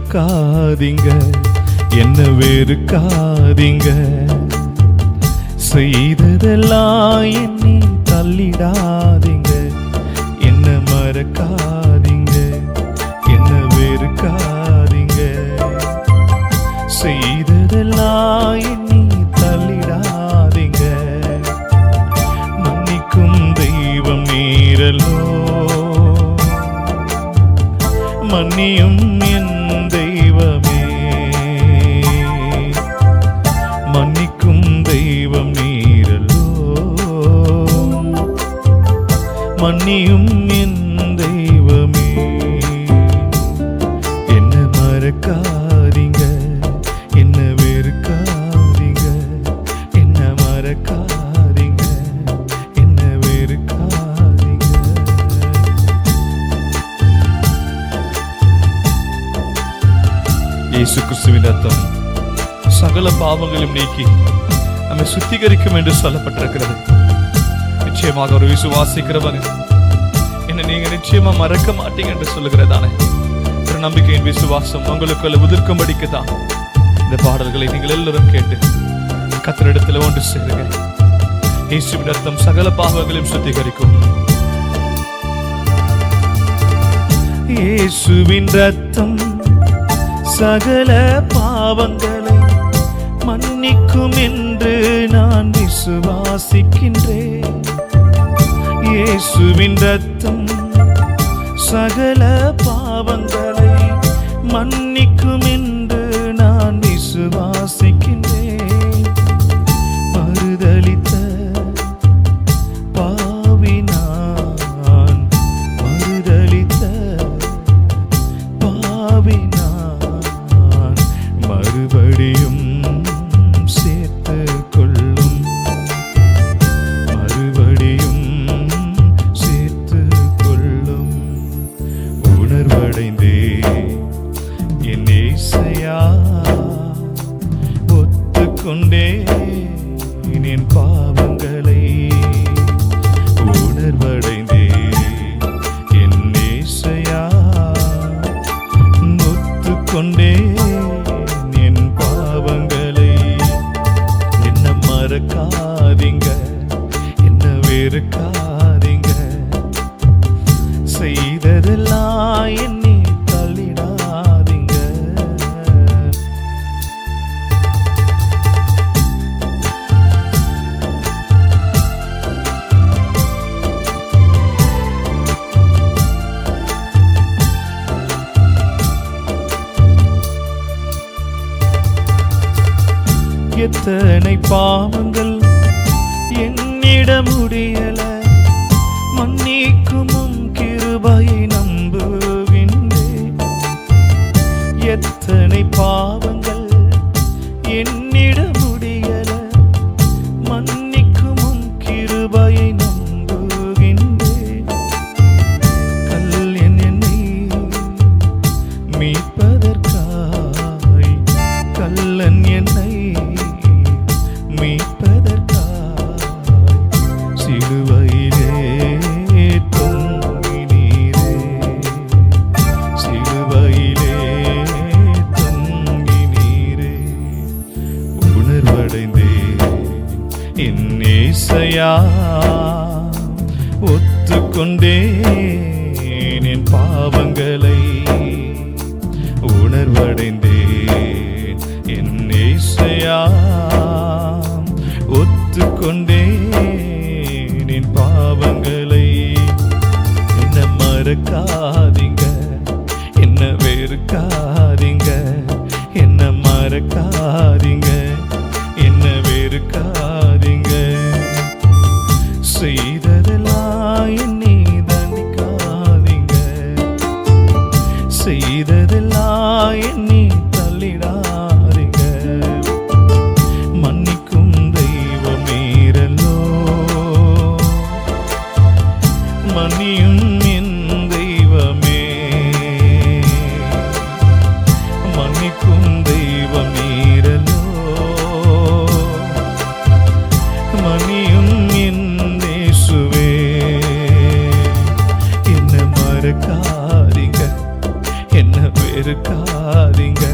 மறக்காதீங்க, என்ன வெறுக்காதீங்க. செய்ததெல்லாம் என்னை தள்ளிடாதீங்க, என்ன மறக்காதீங்க, என்ன வெறுக்காதீங்க. செய்ததெல்லாம் என்னை தள்ளிடாதீங்க. மன்னிக்கும் தெய்வம் நீரல்லோ, மன்னியும் என் தெய்வமே. மன்னிக்கும் தெய்வம் நீரல்லோ, மன்னியும் என் தெய்வமே. என்ன மறக்காதீங்க, என்ன வெறுக்காதீங்க, என்ன மறக்காதீங்க, என்ன வெறுக்காதீங்க. இயேசு கிறிஸ்துவின் ரத்தம் சகல பாவங்களும் நீக்கி நம்மை சுத்திகரிக்கும் என்று சொல்லப்பட்டிருக்கிறது. நிச்சயமாக ஒரு விசுவாசிக்கிறவங்க என்ன நீங்க நிச்சயமா மறக்க மாட்டீங்க என்று சொல்லுகிறதானே ஒரு நம்பிக்கையின் விசுவாசம் உங்களுக்குள்ள உதிர்க்கும்படிக்கு தான் இந்த பாடல்களை நீங்கள் எல்லோரும் கேட்டு கர்த்தரிடத்தில் ஒன்று சேருங்க. இயேசுவின் ரத்தம் சகல பாவங்களையும் சுத்திகரிக்கும். இயேசுவின் ரத்தம் சகல பாவங்களை மன்னிக்கும் என்று நான் விசுவாசிக்கின்றேன். இயேசுவின் ரத்தம் சகல பாவங்களை மன்னிக்கும் என்று நான் விசுவாசிக்கின்றேன். மறுதலித்த பாவி நான், மறுதலித்த பாவி நான், மறுபடியும் சேர்த்து கொள்ளும், மறுபடியும் சேர்த்து கொள்ளும். உணர்வடைந்தே என் இயேசையா, ஒத்துக்கொண்டே என் பாவங்களை. உணர்வடைந்தே என் இயேசையா, ஒத்துக்கொண்டே என் பாவங்களை. என்ன மறக்காதீங்க, என்ன வெறுக்காதீங்க. செய்ததெல்லாம் என்னை தள்ளிடாதீங்க. எத்தனை பாவங்கள் என்னிடம் முடியல, மன்னிக்கும் கிருபையை நம்புகின்றேன். எத்தனை பாவங்கள் என்னிடம் முடியல, மன்னிக்கும் கிருபையை நம்புகின்றேன். கல்லன் என்னை மீட்பதற்காய், கல்லன் என்னை மீட்பதற்காய் சிலுவையிலே தொங்கினீரே, சிலுவையிலே தொங்கினீரே. உணர்வடைந்தே என் இயேசையா, ஒத்துக்கொண்டேன் என் பாவங்களை. உணர்வடைந்தேன் என் இயேசையா, ஒத்துக்கொண்டேன் என் பாவங்களை. என்ன மறக்காதீங்க, என்ன வெறுக்காதீங்க, என்ன மறக்காதீங்க, என்ன வெறுக்காதீங்க. செய்ததெல்லாம் என்னை தண்டிக்காதீங்க, செய்ததெல்லாம் என்னை தள்ளிடாதீங்க. மன்னிக்கும் தெய்வம் நீரல்லோ, மன்னியும் என் தெய்வமே. மன்னிக்கும் தெய்வம் நீரல்லோ, மன்னியும் என் இயேசுவே. என்ன மறக்காதீங்க, என்ன வெறுக்காதீங்க. விடாதீங்க.